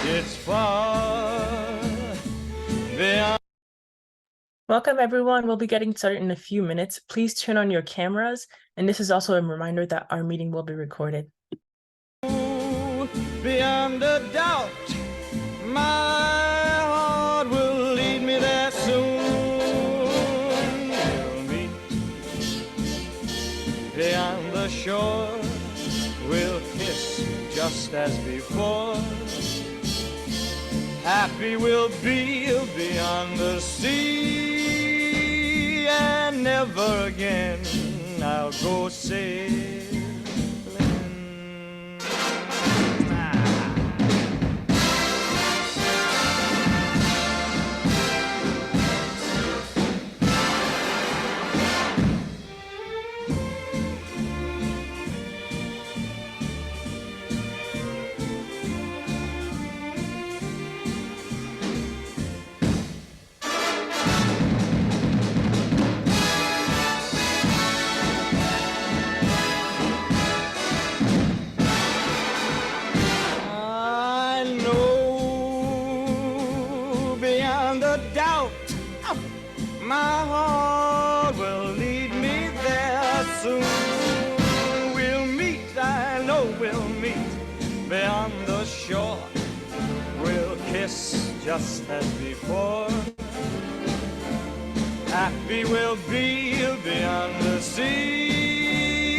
It's far beyond. Welcome everyone. We'll be getting started in a few minutes. Please turn on your cameras. And this is also a reminder that our meeting will be recorded. Beyond a doubt, my heart will lead me there soon. We'll meet beyond the shore. We'll kiss just as before. Happy we'll be beyond the sea, and never again I'll go sailing. My heart will lead me there soon. We'll meet, I know we'll meet beyond the shore. We'll kiss just as before. Happy we'll be beyond the sea,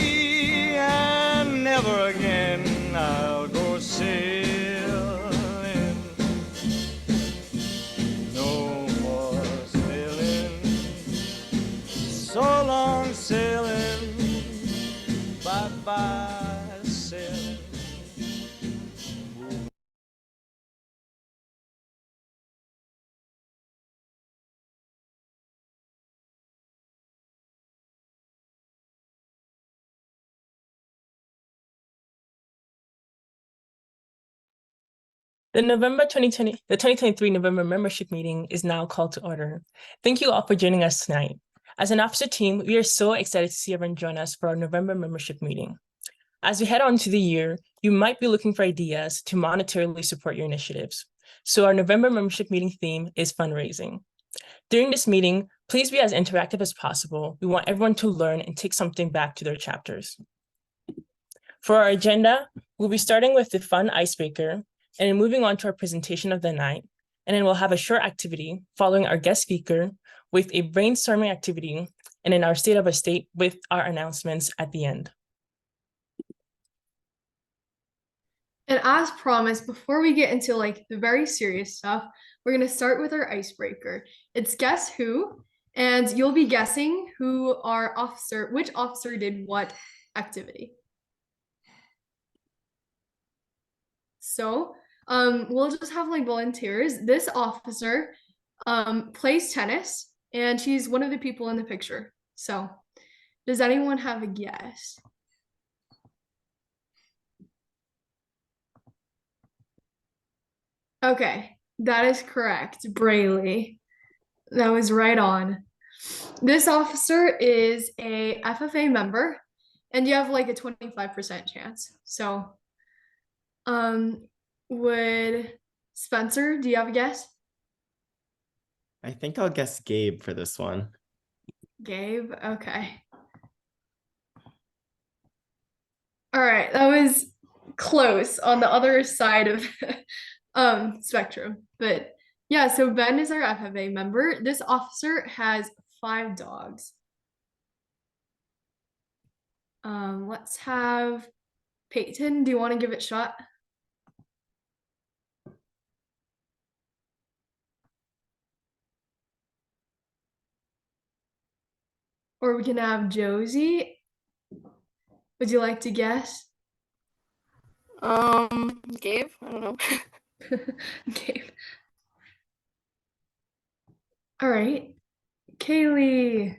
and never again I'll go sailing. So long sailing, bye-bye sailing. The 2023 November membership meeting is now called to order. Thank you all for joining us tonight. As an officer team, we are so excited to see everyone join us for our November membership meeting. As we head on to the year, you might be looking for ideas to monetarily support your initiatives. So our November membership meeting theme is fundraising. During this meeting, please be as interactive as possible. We want everyone to learn and take something back to their chapters. For our agenda, we'll be starting with the fun icebreaker and then moving on to our presentation of the night. And then we'll have a short activity following our guest speaker with a brainstorming activity and in our state of a state with our announcements at the end. And as promised, before we get into like the very serious stuff, we're going to start with our icebreaker. It's Guess Who, and you'll be guessing which officer did what activity. So we'll just have like volunteers. This officer plays tennis, and she's one of the people in the picture. So does anyone have a guess? Okay, that is correct, Braley. That was right on. This officer is a FFA member, and you have like a 25% chance. So, would Spencer, do you have a guess? I think I'll guess Gabe for this one. Gabe, okay. All right, that was close on the other side of spectrum, but yeah, so Ben is our FFA member. This officer has 5 dogs. Let's have Peyton. Do you want to give it a shot? Or we can have Josie. Would you like to guess? Gabe? I don't know. Gabe. All right, Kaylee.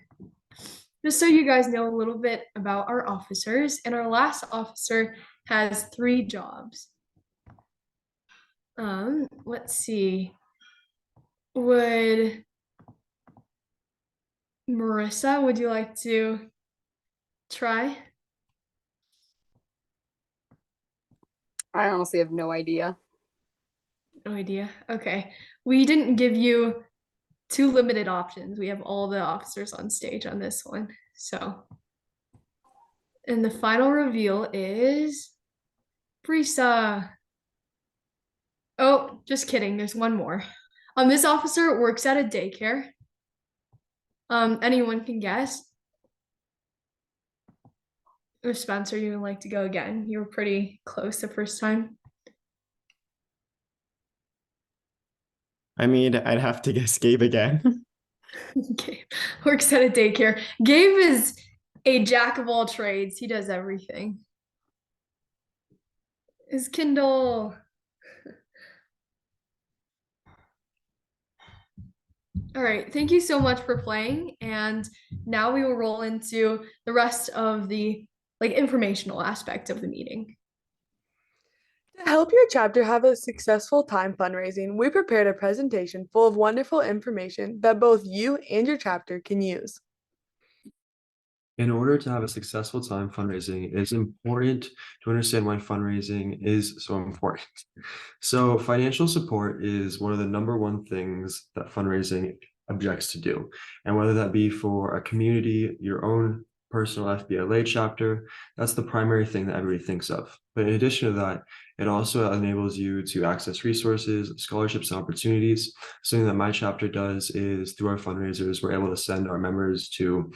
Just so you guys know a little bit about our officers, and our last officer has 3 jobs. Let's see. Would Marissa, would you like to try? I honestly have no idea. No idea. Okay. We didn't give you two limited options. We have all the officers on stage on this one. So, and the final reveal is Brisa. Oh, just kidding. There's one more. This officer works at a daycare. Anyone can guess. Or Spencer, you would like to go again? You were pretty close the first time. I mean, I'd have to guess Gabe again. Gabe works at a daycare. Gabe is a jack of all trades. He does everything. Is Kindle. All right, thank you so much for playing. And now we will roll into the rest of the informational aspect of the meeting. To help your chapter have a successful time fundraising, we prepared a presentation full of wonderful information that both you and your chapter can use. In order to have a successful time fundraising, it is important to understand why fundraising is so important. So financial support is one of the #1 things that fundraising objects to do. And whether that be for a community, your own personal FBLA chapter, that's the primary thing that everybody thinks of. But in addition to that, it also enables you to access resources, scholarships, and opportunities. Something that my chapter does is through our fundraisers, we're able to send our members to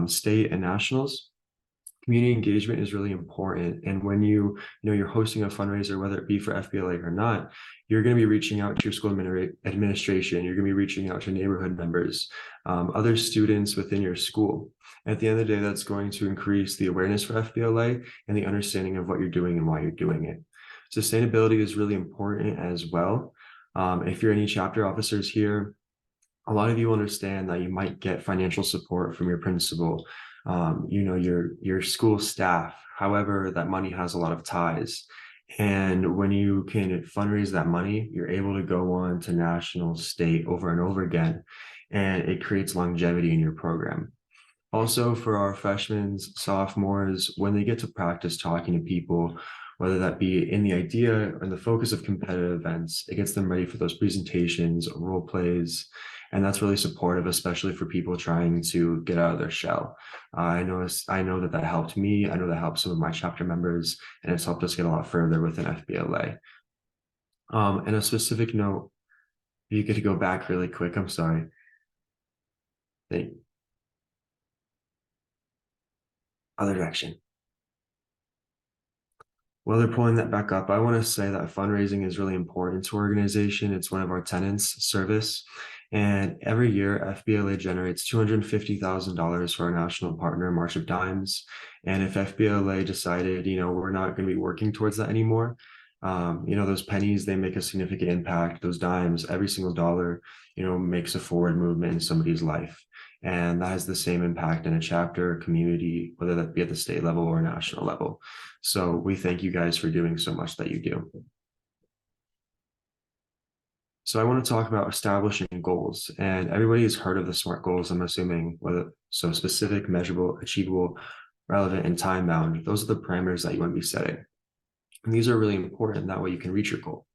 state and nationals. Community engagement is really important. And when you're hosting a fundraiser, whether it be for FBLA or not, you're going to be reaching out to your school administration. You're going to be reaching out to neighborhood members, other students within your school. At the end of the day, that's going to increase the awareness for FBLA and the understanding of what you're doing and why you're doing it. Sustainability is really important as well. If you're any chapter officers here, a lot of you understand that you might get financial support from your principal, your school staff. However, that money has a lot of ties. And when you can fundraise that money, you're able to go on to national, state over and over again, and it creates longevity in your program. Also, for our freshmen, sophomores, when they get to practice talking to people, whether that be in the idea or in the focus of competitive events, it gets them ready for those presentations, role plays, and that's really supportive, especially for people trying to get out of their shell. I know that helped me. I know that helped some of my chapter members, and it's helped us get a lot further within FBLA. And a specific note, if you get to go back really quick, I'm sorry. Other direction. While they're pulling that back up, I want to say that fundraising is really important to our organization. It's one of our tenets, service. And every year, FBLA generates $250,000 for our national partner, March of Dimes. And if FBLA decided, we're not going to be working towards that anymore, those pennies, they make a significant impact. Those dimes, every single dollar, makes a forward movement in somebody's life. And that has the same impact in a chapter, community, whether that be at the state level or national level. So we thank you guys for doing so much that you do. So I want to talk about establishing goals, and everybody has heard of the SMART goals, I'm assuming, so specific, measurable, achievable, relevant, and time bound. Those are the parameters that you want to be setting. And these are really important. That way you can reach your goal.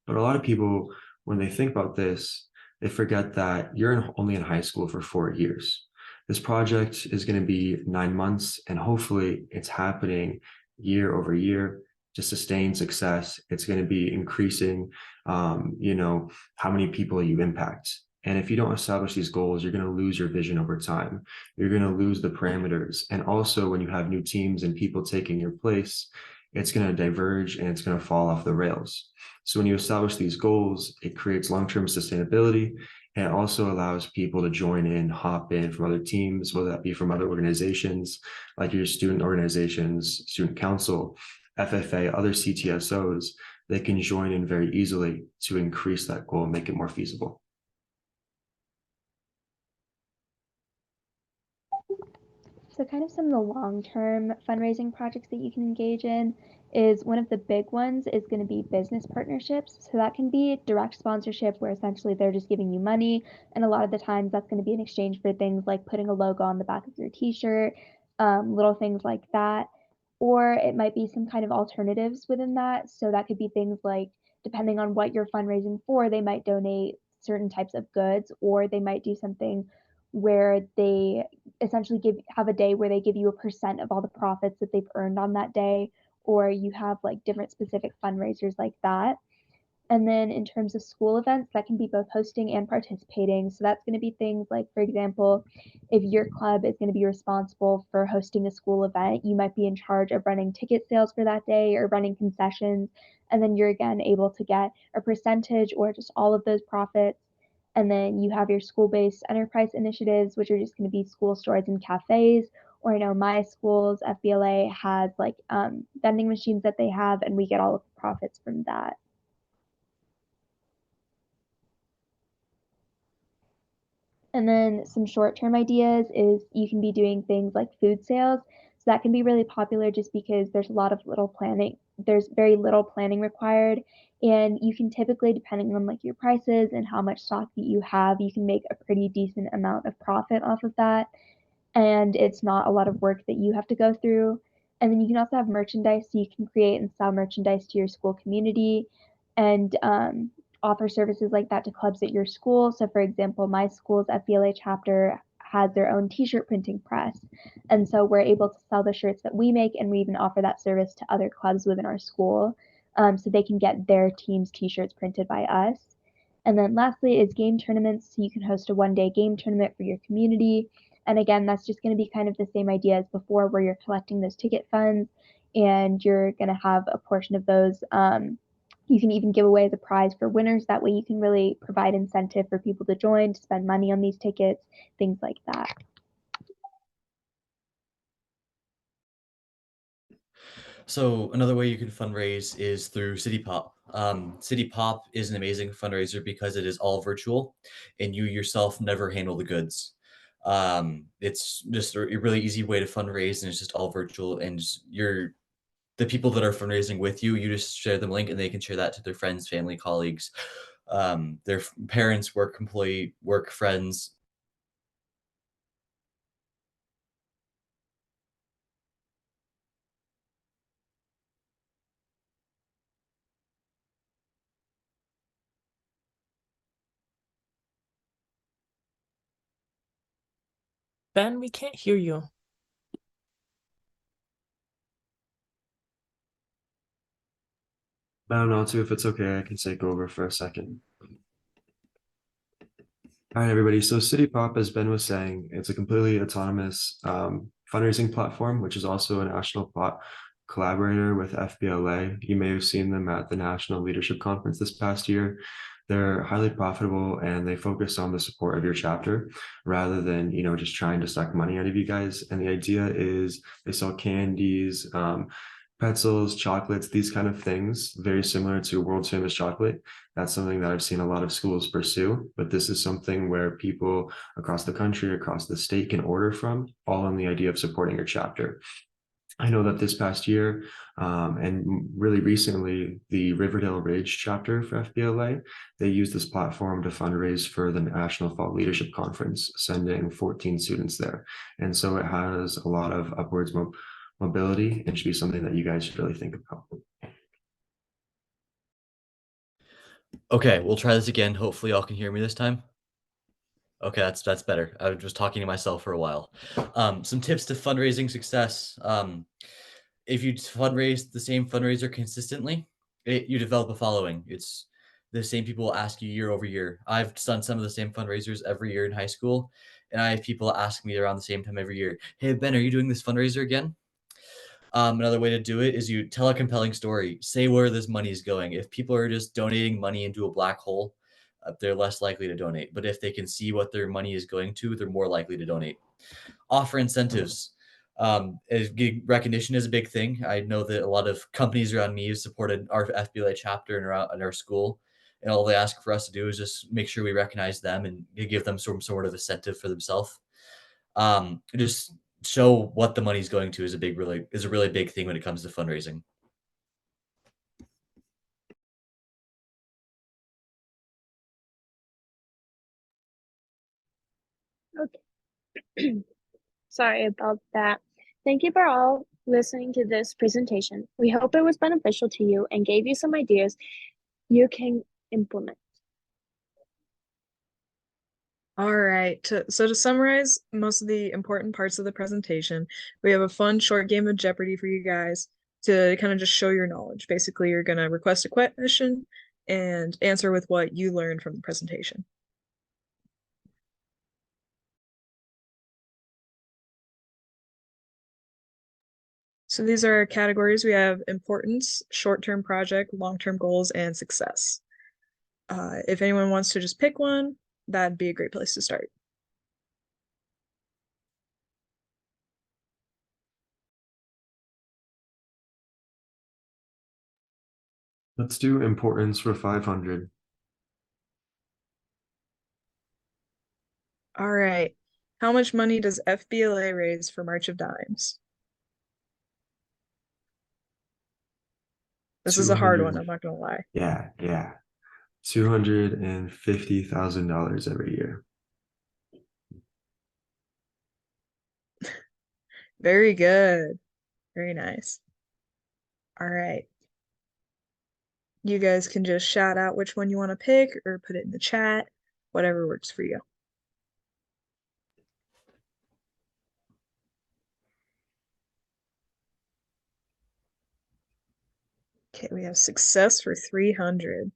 But a lot of people, when they think about this, they forget that you're only in high school for 4 years. This project is going to be 9 months, and hopefully it's happening year over year to sustain success. It's going to be increasing, how many people you impact. And if you don't establish these goals, you're going to lose your vision over time. You're going to lose the parameters. And also when you have new teams and people taking your place, it's going to diverge and it's going to fall off the rails. So when you establish these goals, it creates long-term sustainability, and it also allows people to join in, hop in from other teams, whether that be from other organizations, like your student organizations, student council, FFA, other CTSOs. They can join in very easily to increase that goal and make it more feasible. So kind of some of the long-term fundraising projects that you can engage in is one of the big ones is going to be business partnerships. So that can be direct sponsorship where essentially they're just giving you money. And a lot of the times that's going to be in exchange for things like putting a logo on the back of your t-shirt, little things like that. Or it might be some kind of alternatives within that. So that could be things like depending on what you're fundraising for, they might donate certain types of goods, or they might do something where they essentially have a day where they give you a percent of all the profits that they've earned on that day, or you have like different specific fundraisers like that. And then in terms of school events, that can be both hosting and participating. So that's going to be things like, for example, if your club is going to be responsible for hosting a school event, you might be in charge of running ticket sales for that day or running concessions. And then you're again able to get a percentage or just all of those profits. And then you have your school-based enterprise initiatives, which are just going to be school stores and cafes. Or I know my school's FBLA has like vending machines that they have, and we get all of the profits from that. And then some short-term ideas is you can be doing things like food sales. So that can be really popular just because there's a lot of little planning. There's very little planning required. And you can typically, depending on like your prices and how much stock that you have, you can make a pretty decent amount of profit off of that. And it's not a lot of work that you have to go through. And then you can also have merchandise, so you can create and sell merchandise to your school community and offer services like that to clubs at your school. So, for example, my school's FBLA chapter has their own t-shirt printing press, and so we're able to sell the shirts that we make, and we even offer that service to other clubs within our school, so they can get their team's t-shirts printed by us. And then lastly is game tournaments. So you can host a one-day game tournament for your community. And again, that's just going to be kind of the same idea as before, where you're collecting those ticket funds and you're going to have a portion of those. You can even give away the prize for winners. That way you can really provide incentive for people to join, to spend money on these tickets, things like that. So another way you can fundraise is through City Pop. City Pop is an amazing fundraiser because it is all virtual and you yourself never handle the goods. It's just a really easy way to fundraise and it's just all virtual and the people that are fundraising with you, you just share them link and they can share that to their friends, family, colleagues, their parents, work employee, work friends. Ben, we can't hear you. I don't know too if it's okay. I can take over for a second. All right, everybody. So City Pop, as Ben was saying, it's a completely autonomous fundraising platform, which is also a national collaborator with FBLA. You may have seen them at the National Leadership Conference this past year. They're highly profitable and they focus on the support of your chapter rather than, just trying to suck money out of you guys. And the idea is they sell candies, pretzels, chocolates, these kind of things, very similar to world famous chocolate. That's something that I've seen a lot of schools pursue, but this is something where people across the country, across the state can order from, all on the idea of supporting your chapter. I know that this past year, and really recently, the Riverdale Ridge chapter for FBLA, they used this platform to fundraise for the National Fall Leadership Conference, sending 14 students there. And so it has a lot of upwards mobility and should be something that you guys should really think about. Okay, we'll try this again. Hopefully y'all can hear me this time. Okay, that's better. I was just talking to myself for a while. Some tips to fundraising success. If you fundraise the same fundraiser consistently, you develop a following. It's the same people will ask you year over year. I've done some of the same fundraisers every year in high school, and I have people ask me around the same time every year, "Hey Ben, are you doing this fundraiser again?" Another way to do it is you tell a compelling story. Say where this money is going. If people are just donating money into a black hole, they're less likely to donate. But if they can see what their money is going to, they're more likely to donate. Offer incentives. Recognition is a big thing. I know that a lot of companies around me have supported our FBLA chapter in our school, and all they ask for us to do is just make sure we recognize them and give them some sort of incentive for themselves. Just show what the money's going to is a really big thing when it comes to fundraising. Okay. Sorry about that. Thank you for all listening to this presentation. We hope it was beneficial to you and gave you some ideas you can implement. All right. So to summarize most of the important parts of the presentation, we have a fun short game of Jeopardy for you guys to kind of just show your knowledge. Basically, you're going to request a question and answer with what you learned from the presentation. So these are our categories. We have importance, short-term project, long-term goals, and success. If anyone wants to just pick one, that'd be a great place to start. Let's do importance for 500. All right. How much money does FBLA raise for March of Dimes? This is a hard one, I'm not gonna lie. Yeah. $250,000 every year. Very good. Very nice. All right. You guys can just shout out which one you want to pick or put it in the chat, whatever works for you. Okay, we have success for 300.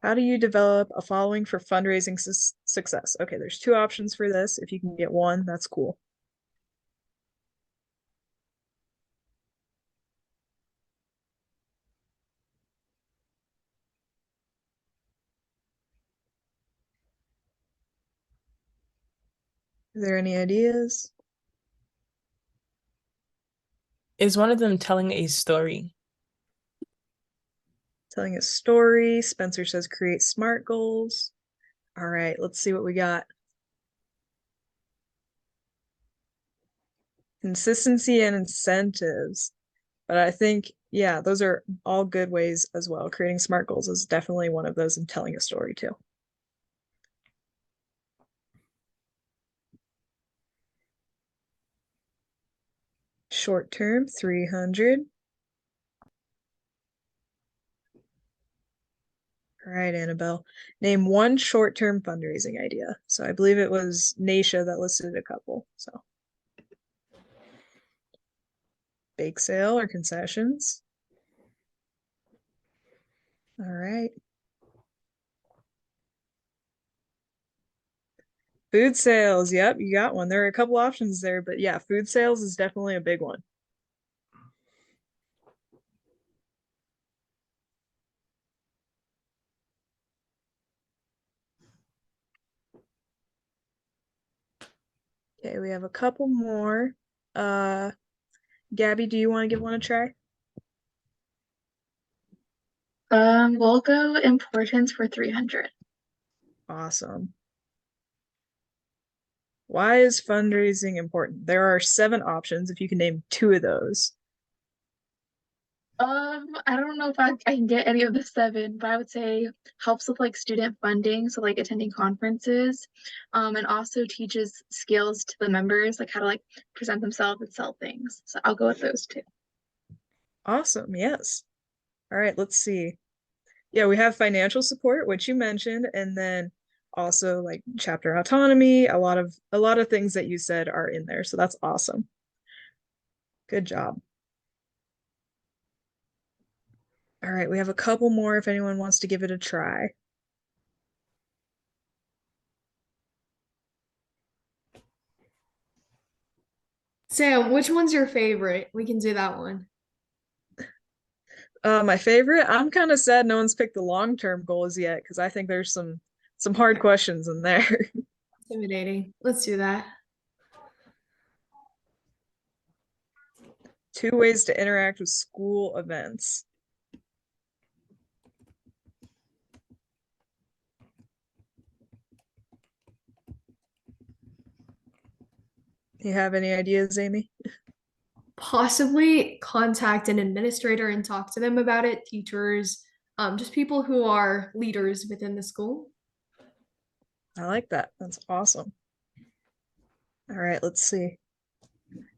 How do you develop a following for fundraising success? Okay, there's two options for this. If you can get one, that's cool. Is there any ideas? Is one of them telling a story? Telling a story. Spencer says create SMART goals. All right, let's see what we got. Consistency and incentives. But I think, yeah, those are all good ways as well. Creating SMART goals is definitely one of those, and telling a story too. Short term, 300. All right, Annabelle. Name one short-term fundraising idea. So I believe it was Naisha that listed a couple. So bake sale or concessions. All right. Food sales. Yep, you got one. There are a couple options there, but yeah, food sales is definitely a big one. Okay, we have a couple more. Gabby, do you want to give one a try? We'll go importance for 300. Awesome. Why is fundraising important? There are 7 options if you can name 2 of those. I don't know if I can get any of the 7, but I would say helps with like student funding, so like attending conferences, and also teaches skills to the members, like how to like present themselves and sell things. So I'll go with those 2. Awesome, yes. All right, let's see. Yeah, we have financial support, which you mentioned, and then also like chapter autonomy, a lot of things that you said are in there, so that's awesome. Good job. All right, we have a couple more if anyone wants to give it a try. Sam, which one's your favorite? We can do that one. My favorite, I'm kind of sad no one's picked the long-term goals yet because I think there's some hard questions in there. Intimidating. Let's do that. 2 ways to interact with school events. You have any ideas, Amy? Possibly contact an administrator and talk to them about it, teachers, just people who are leaders within the school. I like that. That's awesome. All right, let's see.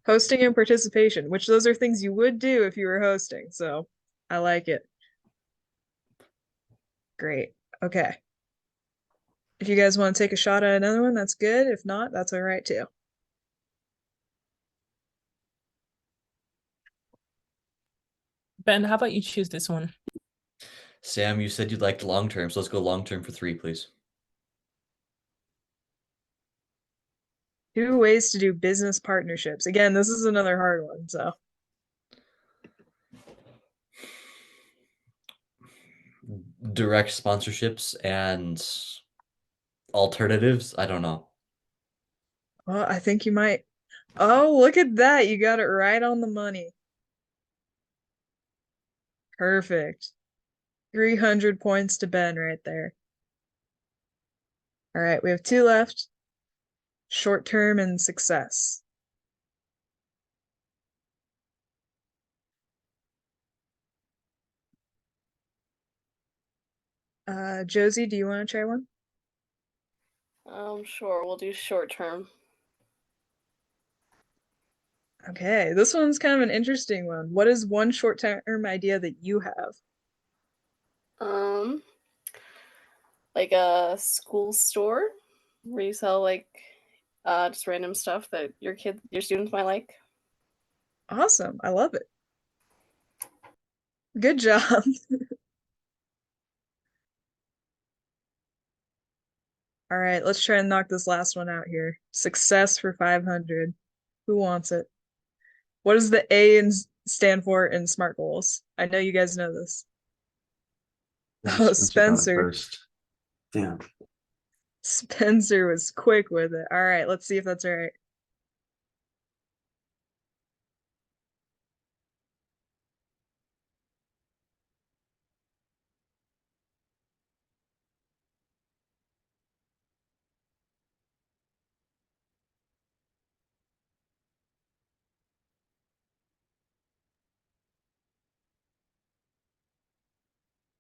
hosting and participation, which those are things you would do if you were hosting. So I like it. Great. Okay. If you guys want to take a shot at another one, that's good. If not, that's all right too. Ben, how about you choose this one? Sam, you said you liked long term, so let's go long term for 3, please. 2 ways to do business partnerships. Again, this is another hard one, so. Direct sponsorships and alternatives. I don't know. Well, I think you might. Oh, look at that. You got it right on the money. Perfect. 300 points to Ben right there. All right, we have 2 left. Short term and success. Josie, do you want to try one? Sure, we'll do short term. Okay, this one's kind of an interesting one. What is one short-term idea that you have? Like a school store where you sell like just random stuff that your students might like. Awesome. I love it. Good job. All right, let's try and knock this last one out here. Success for 500. Who wants it? What does the A stand for in SMART goals? I know you guys know this. Oh, Spencer. First. Damn. Spencer was quick with it. All right, let's see if that's right.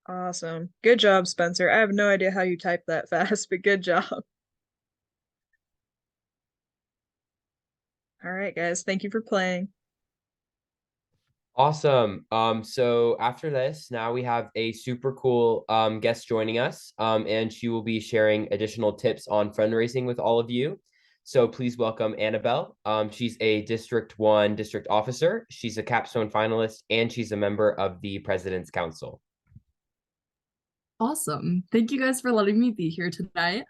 Awesome. Good job, Spencer. I have no idea how you type that fast, but good job. All right, guys. Thank you for playing. Awesome. So after this, now we have a super cool guest joining us, and she will be sharing additional tips on fundraising with all of you. So please welcome Annabelle. She's a District 1 district officer. She's a capstone finalist, and she's a member of the President's Council. Awesome. Thank you guys for letting me be here tonight.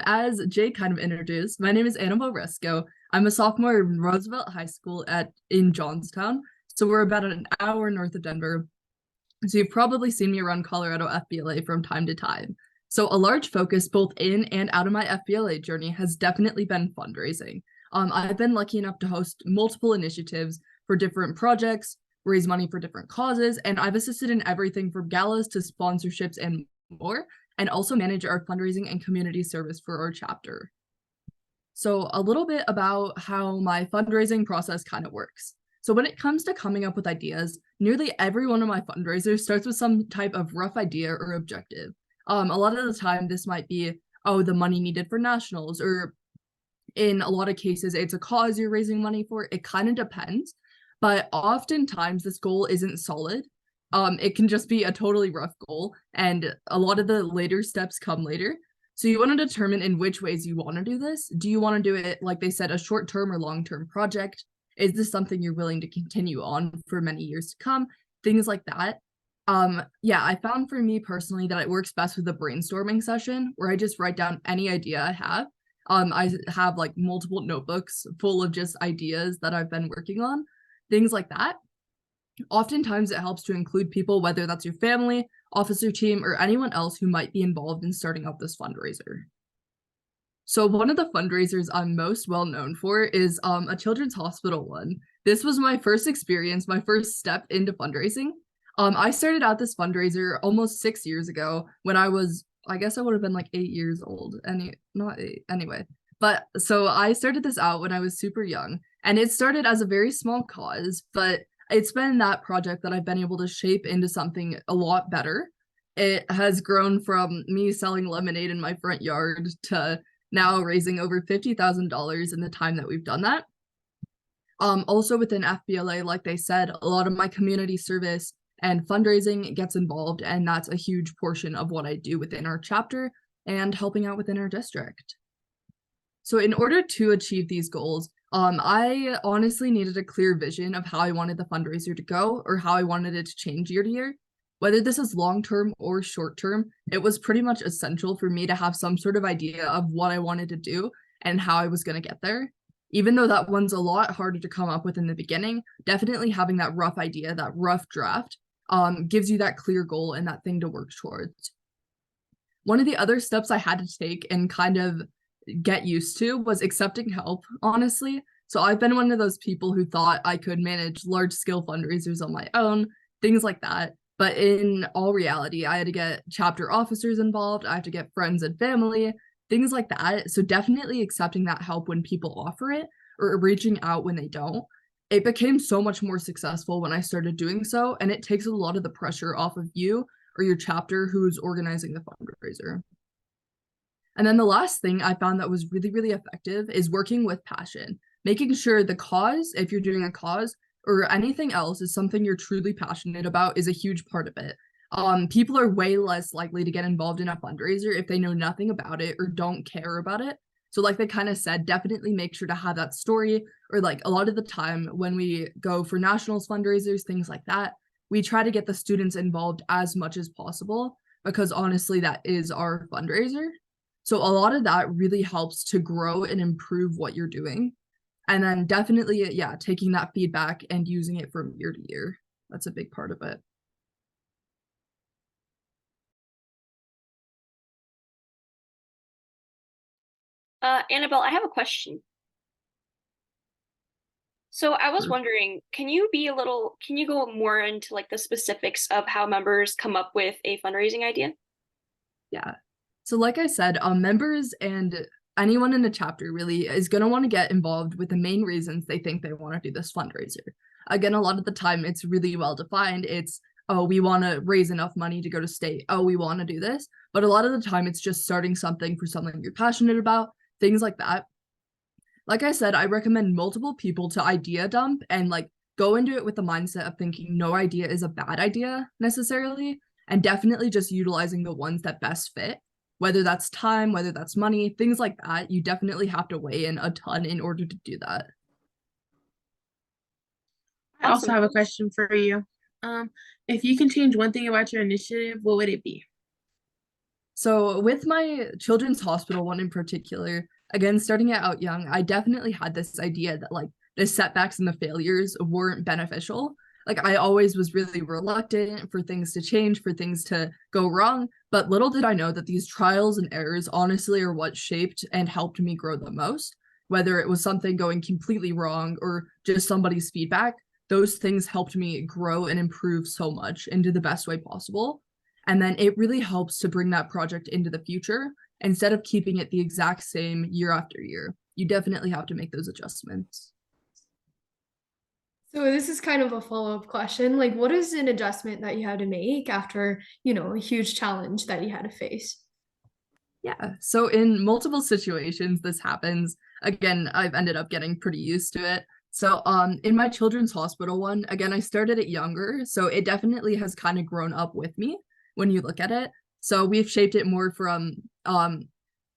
As Jay kind of introduced, my name is Annabelle Rusco. I'm a sophomore in Roosevelt High School in Johnstown. So we're about an hour north of Denver. So you've probably seen me around Colorado FBLA from time to time. So a large focus both in and out of my FBLA journey has definitely been fundraising. I've been lucky enough to host multiple initiatives for different projects, raise money for different causes, and I've assisted in everything from galas to sponsorships and more, and also manage our fundraising and community service for our chapter. So a little bit about how my fundraising process kind of works. So when it comes to coming up with ideas, nearly every one of my fundraisers starts with some type of rough idea or objective. A lot of the time, this might be, oh, the money needed for nationals, or in a lot of cases, it's a cause you're raising money for. It kind of depends, but oftentimes this goal isn't solid. It can just be a totally rough goal, and a lot of the later steps come later. So you want to determine in which ways you want to do this. Do you want to do it, like they said, a short-term or long-term project? Is this something you're willing to continue on for many years to come? Things like that. Yeah, I found for me personally that it works best with a brainstorming session where I just write down any idea I have. I have like multiple notebooks full of just ideas that I've been working on, things like that. Oftentimes it helps to include people, whether that's your family, officer team, or anyone else who might be involved in starting up this fundraiser. So one of the fundraisers I'm most well known for is a children's hospital one. This was my first experience, my first step into fundraising. I started out this fundraiser almost 6 years ago when I guess I would have been like 8 years old. Not 8, anyway. But so I started this out when I was super young, and it started as a very small cause, but it's been that project that I've been able to shape into something a lot better. It has grown from me selling lemonade in my front yard to now raising over $50,000 in the time that we've done that. Also within FBLA, like they said, a lot of my community service and fundraising gets involved, and that's a huge portion of what I do within our chapter and helping out within our district. So in order to achieve these goals, I honestly needed a clear vision of how I wanted the fundraiser to go or how I wanted it to change year to year. Whether this is long-term or short-term, it was pretty much essential for me to have some sort of idea of what I wanted to do and how I was going to get there. Even though that one's a lot harder to come up with in the beginning, definitely having that rough idea, that rough draft, gives you that clear goal and that thing to work towards. One of the other steps I had to take and kind of get used to was accepting help, honestly. So I've been one of those people who thought I could manage large-scale fundraisers on my own, things like that. But in all reality, I had to get chapter officers involved, I had to get friends and family, things like that. So definitely accepting that help when people offer it or reaching out when they don't. It became so much more successful when I started doing so, and it takes a lot of the pressure off of you or your chapter who's organizing the fundraiser. And then the last thing I found that was really, really effective is working with passion, making sure the cause, if you're doing a cause or anything else, is something you're truly passionate about is a huge part of it. People are way less likely to get involved in a fundraiser if they know nothing about it or don't care about it. So like they kind of said, definitely make sure to have that story, or like a lot of the time when we go for nationals fundraisers, things like that, we try to get the students involved as much as possible because honestly, that is our fundraiser. So a lot of that really helps to grow and improve what you're doing. And then definitely, yeah, taking that feedback and using it from year to year. That's a big part of it. Annabelle, I have a question. So I was Sure. wondering, can you go more into like the specifics of how members come up with a fundraising idea? Yeah. So like I said, members and anyone in the chapter really is going to want to get involved with the main reasons they think they want to do this fundraiser. Again, a lot of the time it's really well defined. It's, oh, we want to raise enough money to go to state. Oh, we want to do this. But a lot of the time it's just starting something for something you're passionate about, things like that. Like I said, I recommend multiple people to idea dump and like go into it with the mindset of thinking no idea is a bad idea necessarily, and definitely just utilizing the ones that best fit, whether that's time, whether that's money, things like that. You definitely have to weigh in a ton in order to do that. I also have a question for you. If you can change one thing about your initiative, what would it be? So with my children's hospital one in particular, again, starting it out young, I definitely had this idea that like the setbacks and the failures weren't beneficial. Like I always was really reluctant for things to change, for things to go wrong. But little did I know that these trials and errors honestly are what shaped and helped me grow the most. Whether it was something going completely wrong or just somebody's feedback, those things helped me grow and improve so much into the best way possible. And then it really helps to bring that project into the future instead of keeping it the exact same year after year. You definitely have to make those adjustments. So this is kind of a follow-up question. Like, what is an adjustment that you had to make after, a huge challenge that you had to face? Yeah, so in multiple situations, this happens. Again, I've ended up getting pretty used to it. So in my children's hospital one, again, I started it younger, so it definitely has kind of grown up with me when you look at it. So we've shaped it more from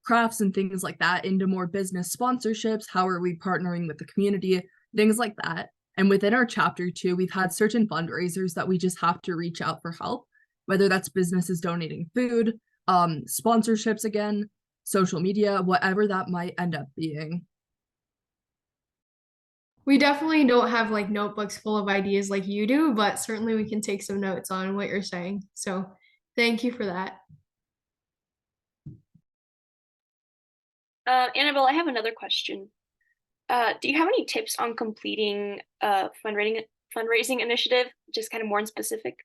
crafts and things like that into more business sponsorships. How are we partnering with the community? Things like that. And within our chapter too, we've had certain fundraisers that we just have to reach out for help, whether that's businesses donating food, sponsorships again, social media, whatever that might end up being. We definitely don't have like notebooks full of ideas like you do, but certainly we can take some notes on what you're saying. So thank you for that. Annabelle, I have another question. Do you have any tips on completing a fundraising initiative, just kind of more in specific?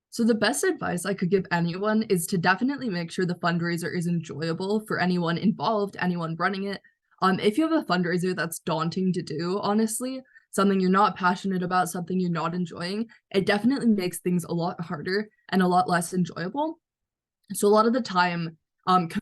So the best advice I could give anyone is to definitely make sure the fundraiser is enjoyable for anyone involved, anyone running it. If you have a fundraiser that's daunting to do, honestly, something you're not passionate about, something you're not enjoying, it definitely makes things a lot harder and a lot less enjoyable. So a lot of the time,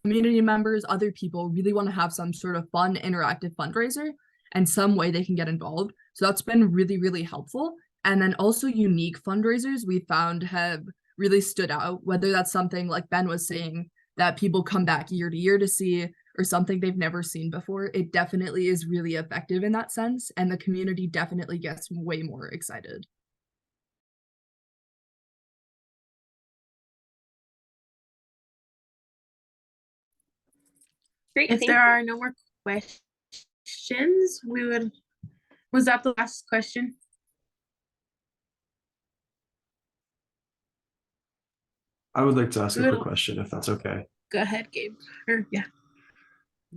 community members, other people really want to have some sort of fun, interactive fundraiser. and some way they can get involved. So that's been really, really helpful. And then also unique fundraisers we found have really stood out, whether that's something like Ben was saying that people come back year to year to see, or something they've never seen before. It definitely is really effective in that sense, and the community definitely gets way more excited. Great. If there are no more questions, was that the last question? I would like to ask a quick question, if that's okay. Go ahead, Gabe. Or yeah.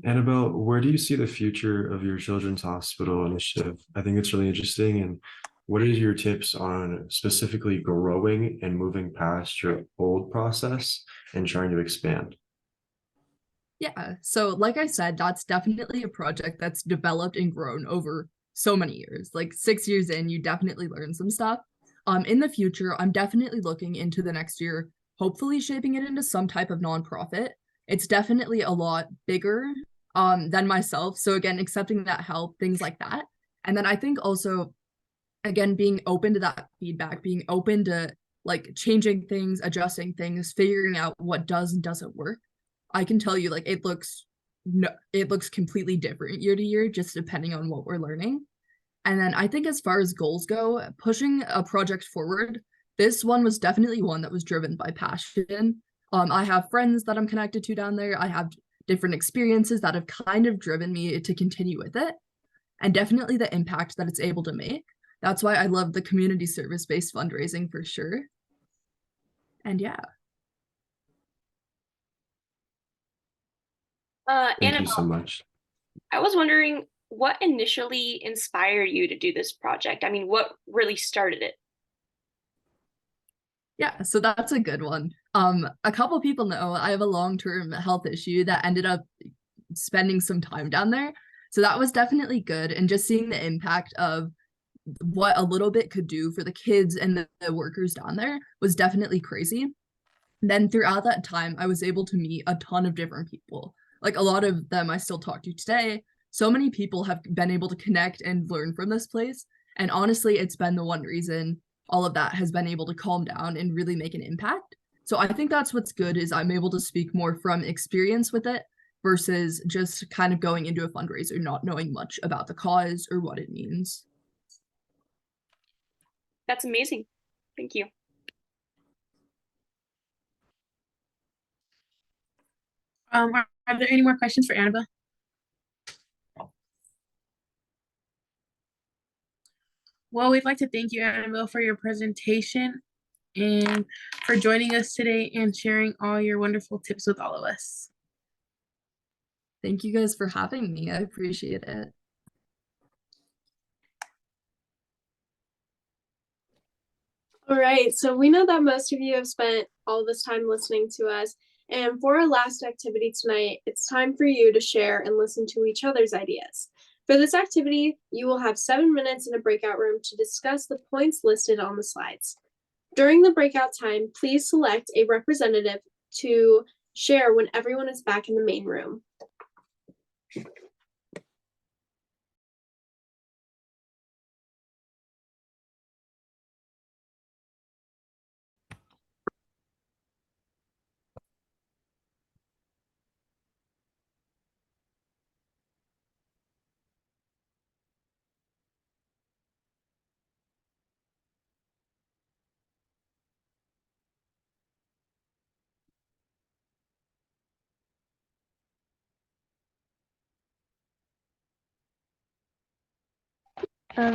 Annabelle, where do you see the future of your children's hospital initiative? I think it's really interesting. And what are your tips on specifically growing and moving past your old process and trying to expand? Yeah, so like I said, that's definitely a project that's developed and grown over so many years. Like 6 years in, you definitely learn some stuff. In the future, I'm definitely looking into the next year, hopefully shaping it into some type of nonprofit. It's definitely a lot bigger than myself. So again, accepting that help, things like that. And then I think also, again, being open to that feedback, being open to like changing things, adjusting things, figuring out what does and doesn't work. I can tell you, like, it looks completely different year to year, just depending on what we're learning. And then I think as far as goals go, pushing a project forward, this one was definitely one that was driven by passion. I have friends that I'm connected to down there. I have different experiences that have kind of driven me to continue with it, and definitely the impact that it's able to make. That's why I love the community service-based fundraising for sure. And yeah. Thank you so much. I was wondering what initially inspired you to do this project? I mean, what really started it? Yeah, so that's a good one. A couple people know I have a long-term health issue that ended up spending some time down there. So that was definitely good. And just seeing the impact of what a little bit could do for the kids and the workers down there was definitely crazy. Then throughout that time, I was able to meet a ton of different people. Like a lot of them I still talk to today. So many people have been able to connect and learn from this place. And honestly, it's been the one reason all of that has been able to calm down and really make an impact. So I think that's what's good, is I'm able to speak more from experience with it versus just kind of going into a fundraiser not knowing much about the cause or what it means. That's amazing. Thank you. Are there any more questions for Annabelle? Well, we'd like to thank you, Annabelle, for your presentation and for joining us today and sharing all your wonderful tips with all of us. Thank you guys for having me. I appreciate it. All right, so we know that most of you have spent all this time listening to us. And for our last activity tonight, it's time for you to share and listen to each other's ideas. For this activity, you will have 7 minutes in a breakout room to discuss the points listed on the slides. During the breakout time, please select a representative to share when everyone is back in the main room.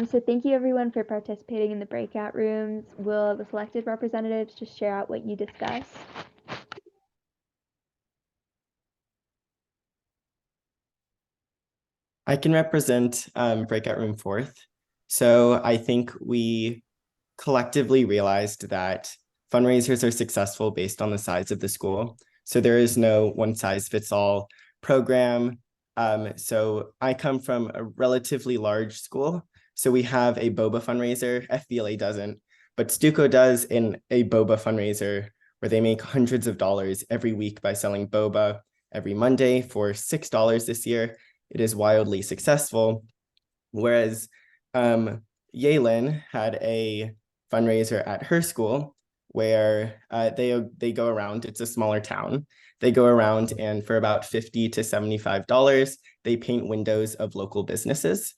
So thank you everyone for participating in the breakout rooms. Will the selected representatives just share out what you discussed? I can represent breakout room 4th. So I think we collectively realized that fundraisers are successful based on the size of the school. So there is no one size fits all program. So I come from a relatively large school. So we have a boba fundraiser. FBLA doesn't, but Stuco does in a boba fundraiser where they make hundreds of dollars every week by selling boba every Monday for $6 this year. It is wildly successful. Whereas Yalen had a fundraiser at her school where they go around, it's a smaller town. They go around and for about $50 to $75, they paint windows of local businesses.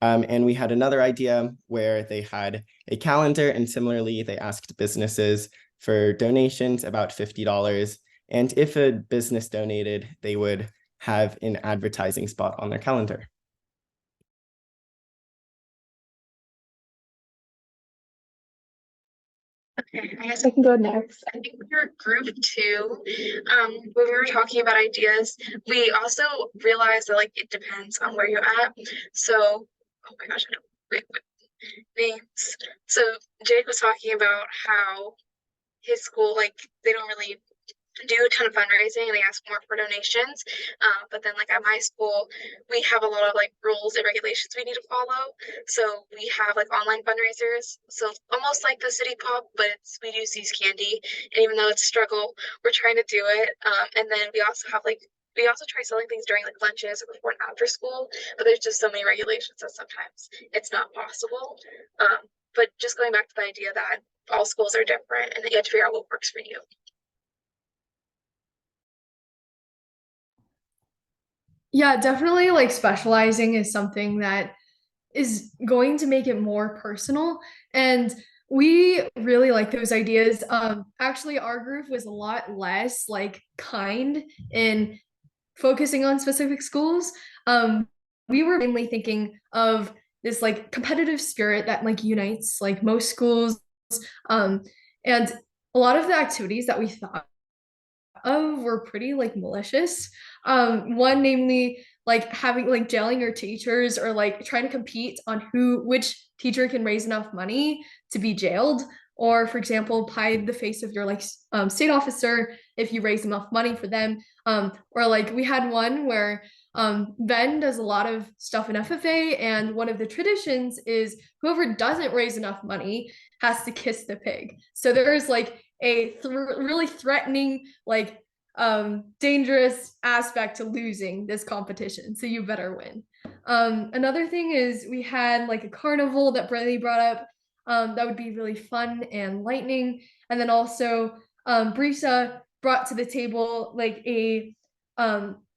And we had another idea where they had a calendar, and similarly, they asked businesses for donations, about $50. And if a business donated, they would have an advertising spot on their calendar. Okay, I guess I can go next. I think we were group two. When we were talking about ideas, we also realized that like it depends on where you're at. So, oh my gosh, I know. Wait, names. So Jake was talking about how his school, like, they don't really do a ton of fundraising and they ask more for donations. But then like at my school, we have a lot of like rules and regulations we need to follow. So we have like online fundraisers. So it's almost like the city pop, but we do seize candy. And even though it's a struggle, we're trying to do it. And then we also have like we also try selling things during like lunches or before and after school, but there's just so many regulations that sometimes it's not possible. But just going back to the idea that all schools are different and that you have to figure out what works for you. Yeah, definitely like specializing is something that is going to make it more personal. And we really like those ideas. Actually, our group was a lot less like kind in focusing on specific schools. We were mainly thinking of this like competitive spirit that like unites like most schools. Um, and a lot of the activities that we thought of were pretty like malicious. One namely like having like jailing your teachers or like trying to compete on which teacher can raise enough money to be jailed. Or for example, pie the face of your like state officer if you raise enough money for them. Or like we had one where Ben does a lot of stuff in FFA, and one of the traditions is whoever doesn't raise enough money has to kiss the pig. So there's like a really threatening, like dangerous aspect to losing this competition. So you better win. Another thing is we had like a carnival that Brady brought up. That would be really fun and lightning. And then also Brisa brought to the table like a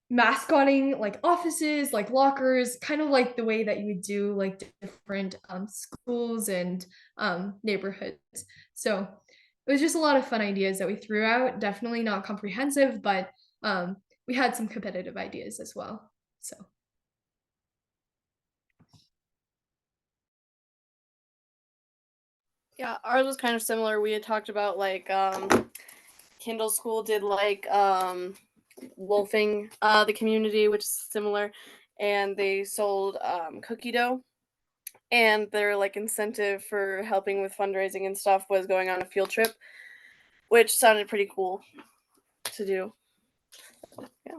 mascotting like offices, like lockers, kind of like the way that you would do like different schools and neighborhoods. So it was just a lot of fun ideas that we threw out. Definitely not comprehensive, but we had some competitive ideas as well. So Yeah, ours was kind of similar. We had talked about like Kindle School did like wolfing the community, which is similar, and they sold cookie dough. And their like incentive for helping with fundraising and stuff was going on a field trip, which sounded pretty cool to do. Yeah.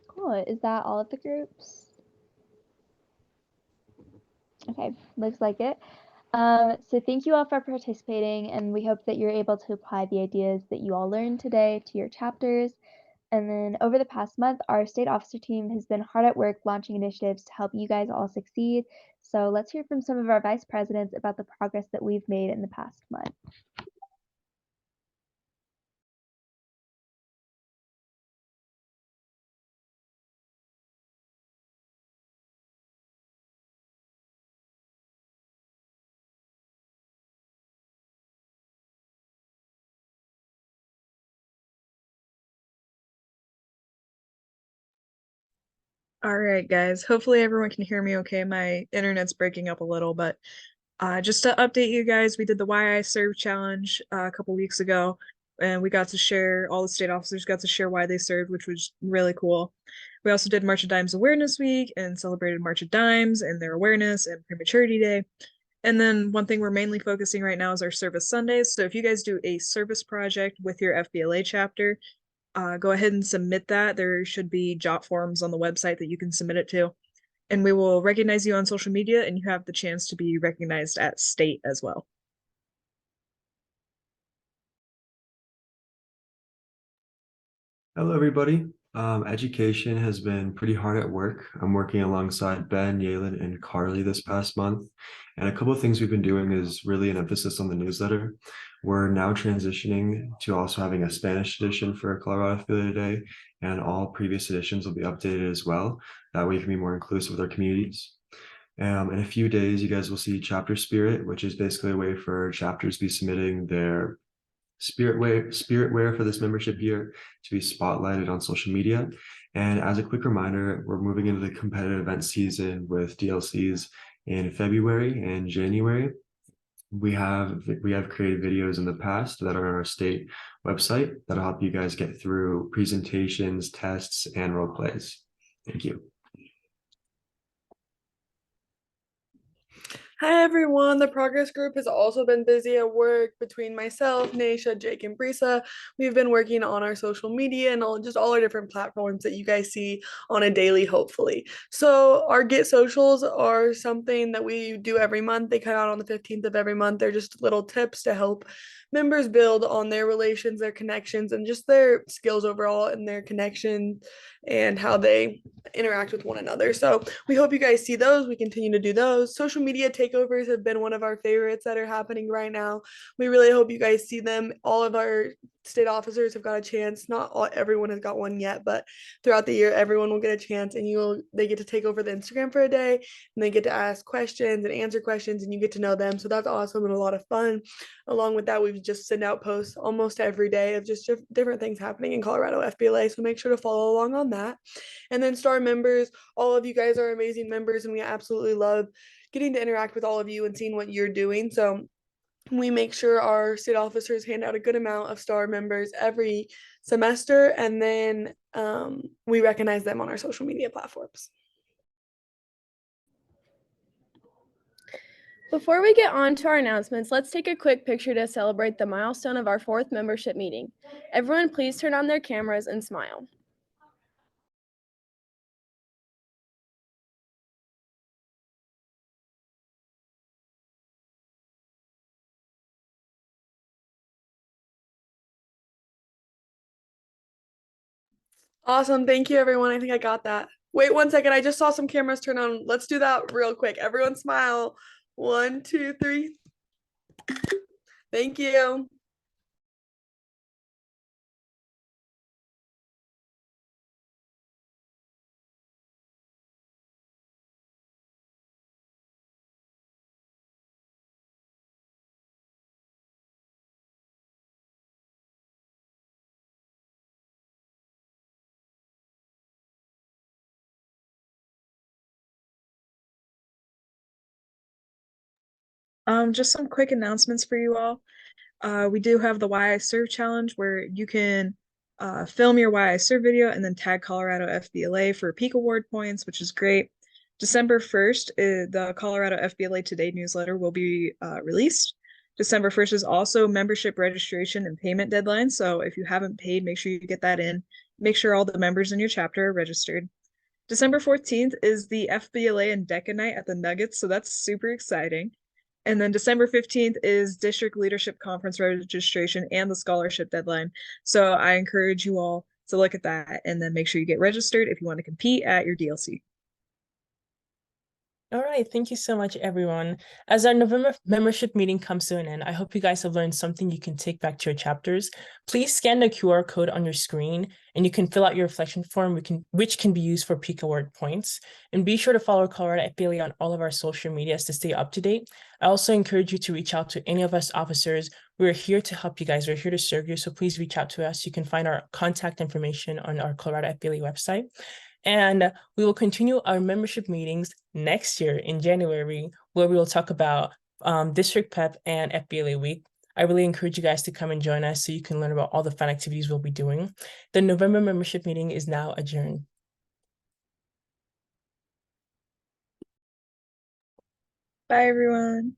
Cool. Is that all of the groups? Okay, looks like it. So thank you all for participating, and we hope that you're able to apply the ideas that you all learned today to your chapters. And then over the past month, our state officer team has been hard at work launching initiatives to help you guys all succeed. So let's hear from some of our vice presidents about the progress that we've made in the past month. All right, guys. Hopefully everyone can hear me okay. My internet's breaking up a little, but just to update you guys, we did the Why I Serve challenge a couple weeks ago, and we got to share, all the state officers got to share why they served, which was really cool. We also did March of Dimes Awareness Week and celebrated March of Dimes and their awareness and Prematurity Day. And then one thing we're mainly focusing right now is our Service Sundays. So if you guys do a service project with your FBLA chapter, go ahead and submit that. There should be job forms on the website that you can submit it to. And we will recognize you on social media, and you have the chance to be recognized at state as well. Hello, everybody. Education has been pretty hard at work. I'm working alongside Ben, Yalen, and Carly this past month. And a couple of things we've been doing is really an emphasis on the newsletter. We're now transitioning to also having a Spanish edition for Colorado FBLA Day, and all previous editions will be updated as well. That way you can be more inclusive with our communities. In a few days, you guys will see Chapter Spirit, which is basically a way for chapters to be submitting their spirit wear for this membership year to be spotlighted on social media. And as a quick reminder, we're moving into the competitive event season with DLCs in February and January. We have created videos in the past that are on our state website that'll help you guys get through presentations, tests, and role plays. Thank you. Hi everyone, the progress group has also been busy at work. Between myself, Naisha, Jake, and Brisa, we've been working on our social media and all our different platforms that you guys see on a daily, hopefully. So our Get Socials are something that we do every month. They come out on the 15th of every month. They're just little tips to help members build on their relations, their connections, and just their skills overall and their connection and how they interact with one another. So we hope you guys see those. We continue to do those. Social media takeovers have been one of our favorites that are happening right now. We really hope you guys see them. All of our state officers have got a chance. Everyone has got one yet, but throughout the year, everyone will get a chance, and they get to take over the Instagram for a day, and they get to ask questions and answer questions, and you get to know them. So that's awesome and a lot of fun. Along with that, we've just sent out posts almost every day of just different things happening in Colorado FBLA. So make sure to follow along on that. And then STAR members, all of you guys are amazing members, and we absolutely love getting to interact with all of you and seeing what you're doing. So we make sure our state officers hand out a good amount of STAR members every semester, and then we recognize them on our social media platforms. Before we get on to our announcements, let's take a quick picture to celebrate the milestone of our 4th membership meeting. Everyone, please turn on their cameras and smile. Awesome. Thank you, everyone. I think I got that. Wait 1 second. I just saw some cameras turn on. Let's do that real quick. Everyone smile. 1, 2, 3. Thank you. Just some quick announcements for you all. We do have the Why I Serve challenge where you can film your Why I Serve video and then tag Colorado FBLA for Peak Award points, which is great. December 1st, the Colorado FBLA Today newsletter will be released. December 1st is also membership registration and payment deadline. So if you haven't paid, make sure you get that in. Make sure all the members in your chapter are registered. December 14th is the FBLA and DECA night at the Nuggets. So that's super exciting. And then December 15th is District Leadership Conference registration and the scholarship deadline. So I encourage you all to look at that and then make sure you get registered if you want to compete at your DLC. All right, thank you so much, everyone. As our November membership meeting comes to an end, I hope you guys have learned something you can take back to your chapters. Please scan the QR code on your screen, and you can fill out your reflection form, which can be used for Peak Award points. And be sure to follow Colorado FBLA on all of our social medias to stay up to date. I also encourage you to reach out to any of us officers. We're here to help you guys. We're here to serve you, so please reach out to us. You can find our contact information on our Colorado FBLA website. And we will continue our membership meetings next year in January, where we will talk about District PEP and FBLA Week. I really encourage you guys to come and join us so you can learn about all the fun activities we'll be doing. The November membership meeting is now adjourned. Bye, everyone.